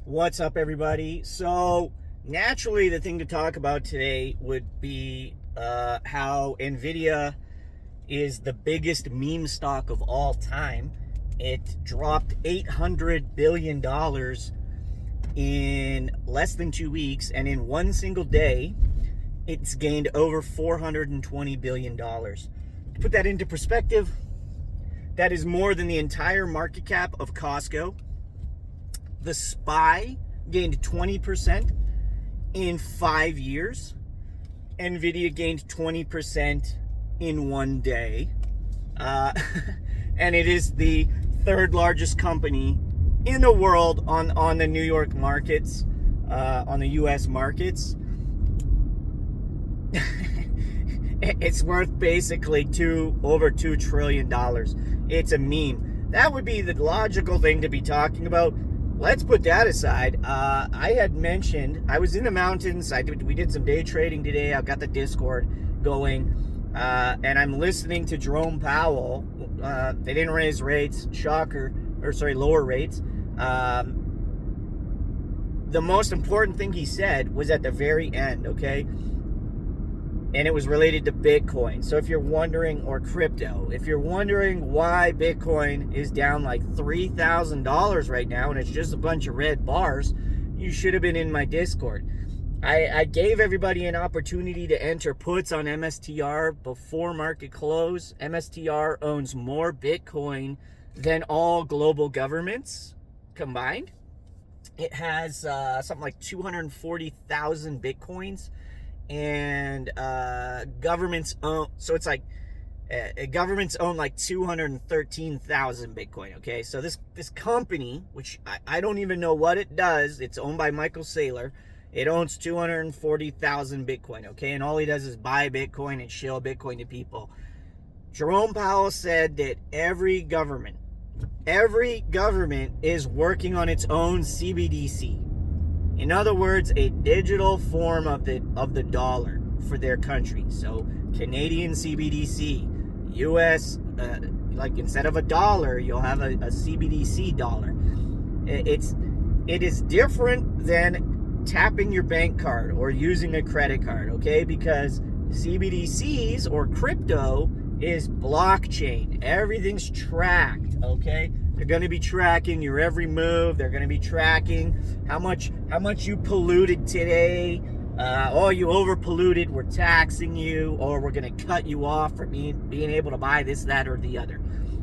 What's up, everybody? So naturally, the thing to talk about today would be how Nvidia is the biggest meme stock of all time. It dropped $800 billion in less than 2 weeks, and in one single day it's gained over $420 billion. To put that into perspective, that is more than the entire market cap of Costco. The SPY gained 20% in 5 years. Nvidia gained 20% in 1 day. And it is the third largest company in the world on the New York markets, on the US markets. It's worth basically over $2 trillion. It's a meme. That would be the logical thing to be talking about. Let's put that aside. I had mentioned I was in the mountains. We did some day trading today. I've got the Discord going, and I'm listening to Jerome Powell. They didn't raise rates, shocker, lower rates. The most important thing he said was at the very end, okay? And it was related to Bitcoin. So if you're wondering, or crypto, if you're wondering why Bitcoin is down like $3,000 right now and it's just a bunch of red bars, you should have been in my Discord. I gave everybody an opportunity to enter puts on MSTR before market close. MSTR owns more Bitcoin than all global governments combined. It has something like 240,000 Bitcoins. And governments own, so it's like governments own like 213,000 Bitcoin. Okay, so this company, which I don't even know what it does, it's owned by Michael Saylor. It owns 240,000 Bitcoin. Okay, and all he does is buy Bitcoin and shill Bitcoin to people. Jerome Powell said that every government is working on its own CBDC. In other words, a digital form of the dollar for their country. So Canadian CBDC, US, like instead of a dollar, you'll have a CBDC dollar. It is different than tapping your bank card or using a credit card, okay? Because CBDCs or crypto is blockchain. Everything's tracked, okay? They're going to be tracking your every move. They're going to be tracking how much you polluted today. You over polluted. We're taxing you, or we're going to cut you off for being able to buy this, that, or the other.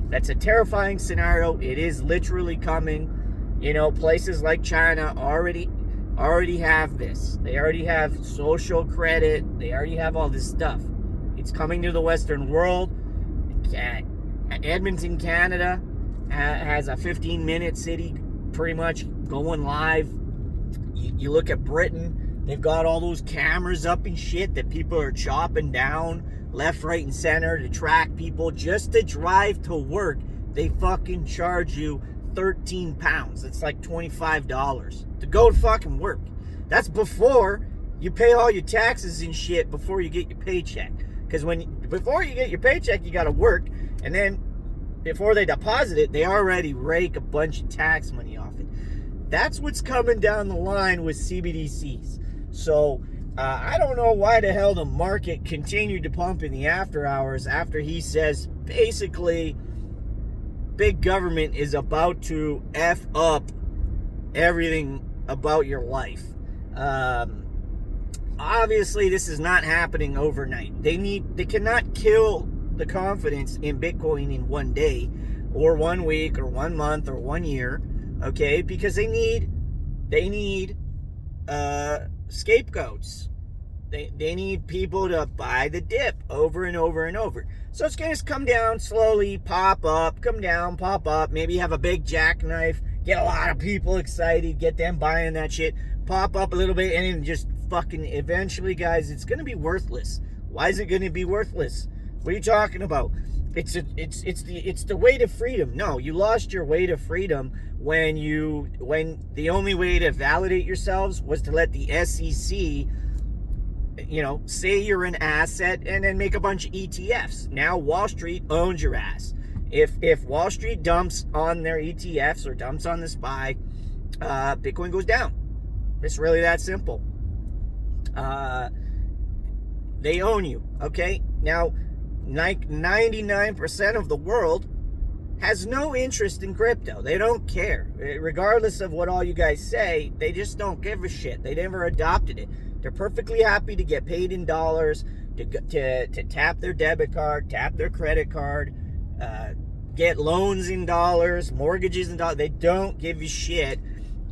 That's a terrifying scenario. It is literally coming. You know, places like China already have this. They already have social credit. They already have all this stuff. It's coming to the Western world. Edmonton, Canada, has a 15-minute city pretty much going live. You look at Britain, they've got all those cameras up and shit that people are chopping down left, right, and center to track people just to drive to work. They fucking charge you 13 pounds. It's like $25 to go to fucking work. That's before you pay all your taxes and shit before you get your paycheck. Because before you get your paycheck, you got to work, and then before they deposit it, they already rake a bunch of tax money off it. That's what's coming down the line with CBDCs. So I don't know why the hell the market continued to pump in the after hours after he says basically big government is about to F up everything about your life. Obviously, this is not happening overnight. They cannot kill the confidence in Bitcoin in 1 day or 1 week or 1 month or 1 year, okay? Because they need scapegoats. They need people to buy the dip over and over and over. So it's going to come down slowly, pop up, come down, pop up. Maybe have a big jackknife, get a lot of people excited, get them buying that shit, pop up a little bit, and then just fucking eventually, guys, it's going to be worthless. Why is it going to be worthless? What are you talking about? It's the way to freedom. No, you lost your way to freedom when the only way to validate yourselves was to let the SEC, say you're an asset and then make a bunch of ETFs. Now Wall Street owns your ass. If Wall Street dumps on their ETFs or dumps on the SPY, Bitcoin goes down. It's really that simple. They own you, okay? Now, 99% of the world has no interest in crypto. They don't care. Regardless of what all you guys say, they just don't give a shit. They never adopted it. They're perfectly happy to get paid in dollars, to tap their debit card, tap their credit card, get loans in dollars, mortgages in dollars. They don't give a shit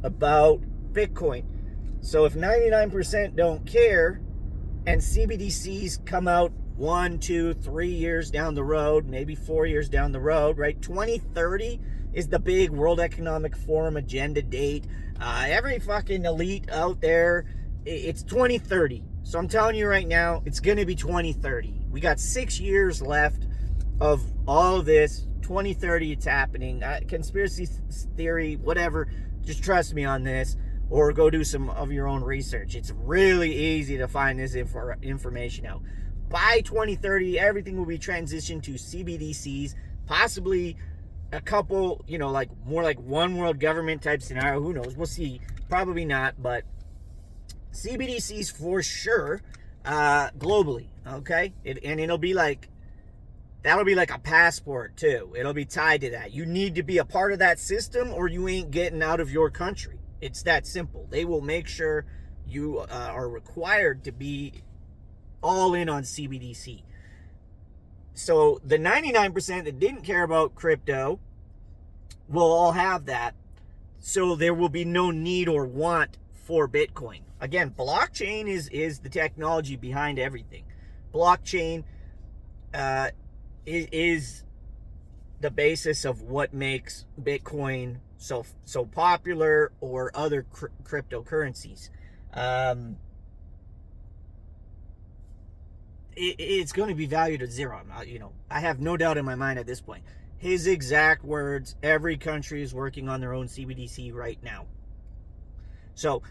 about Bitcoin. So if 99% don't care, and CBDCs come out 1, 2, 3 years down the road, maybe 4 years down the road, right? 2030 is the big World Economic Forum agenda date. Every fucking elite out there, it's 2030. So I'm telling you right now, it's going to be 2030. We got 6 years left of all of this. 2030, it's happening. Conspiracy theory, whatever, just trust me on this, or go do some of your own research. It's really easy to find this information out. By 2030, everything will be transitioned to CBDCs, possibly a couple, like more like one world government type scenario. Who knows? We'll see. Probably not, but CBDCs for sure, globally, okay? It'll be like, that'll be like a passport too. It'll be tied to that. You need to be a part of that system or you ain't getting out of your country. It's that simple. They will make sure you are required to be all in on CBDC. So the 99% that didn't care about crypto will all have that. So there will be no need or want for Bitcoin. Again, blockchain is the technology behind everything. Blockchain is the basis of what makes Bitcoin so popular, or other cryptocurrencies. It's going to be valued at zero. I have no doubt in my mind at this point. His exact words: every country is working on their own CBDC right now. So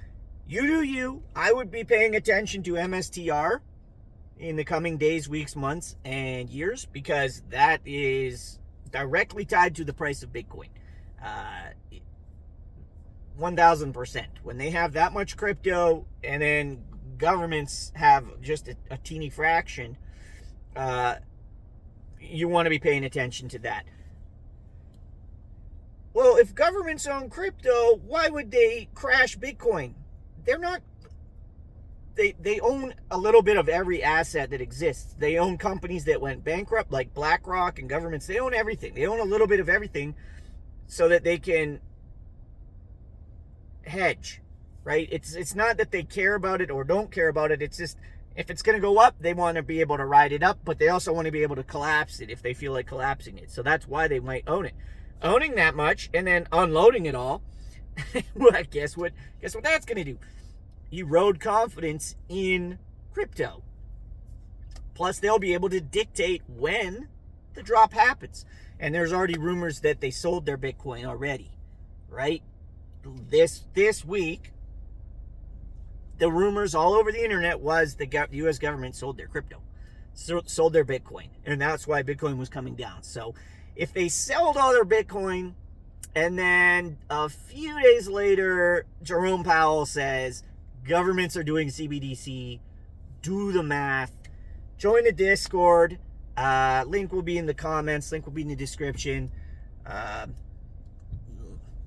you do you. I would be paying attention to MSTR in the coming days, weeks, months, and years, because that is directly tied to the price of Bitcoin. 1000%. When they have that much crypto, and then governments have just a teeny fraction, you want to be paying attention to that. Well, if governments own crypto, why would they crash Bitcoin? They're not. They own a little bit of every asset that exists. They own companies that went bankrupt, like BlackRock, and governments. They own everything. They own a little bit of everything so that they can hedge, right? It's not that they care about it or don't care about it. It's just, if it's going to go up, they want to be able to ride it up, but they also want to be able to collapse it if they feel like collapsing it. So that's why they might own it. Owning that much and then unloading it all, well, guess what that's going to do? Erode confidence in crypto. Plus, they'll be able to dictate when the drop happens. And there's already rumors that they sold their Bitcoin already, right? This week, the rumors all over the internet was the U.S. government sold their crypto, sold their Bitcoin, and that's why Bitcoin was coming down. So if they sold all their Bitcoin, and then a few days later, Jerome Powell says governments are doing CBDC, do the math. Join the Discord. Link will be in the comments. Link will be in the description.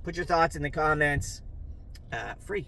Put your thoughts in the comments. Free.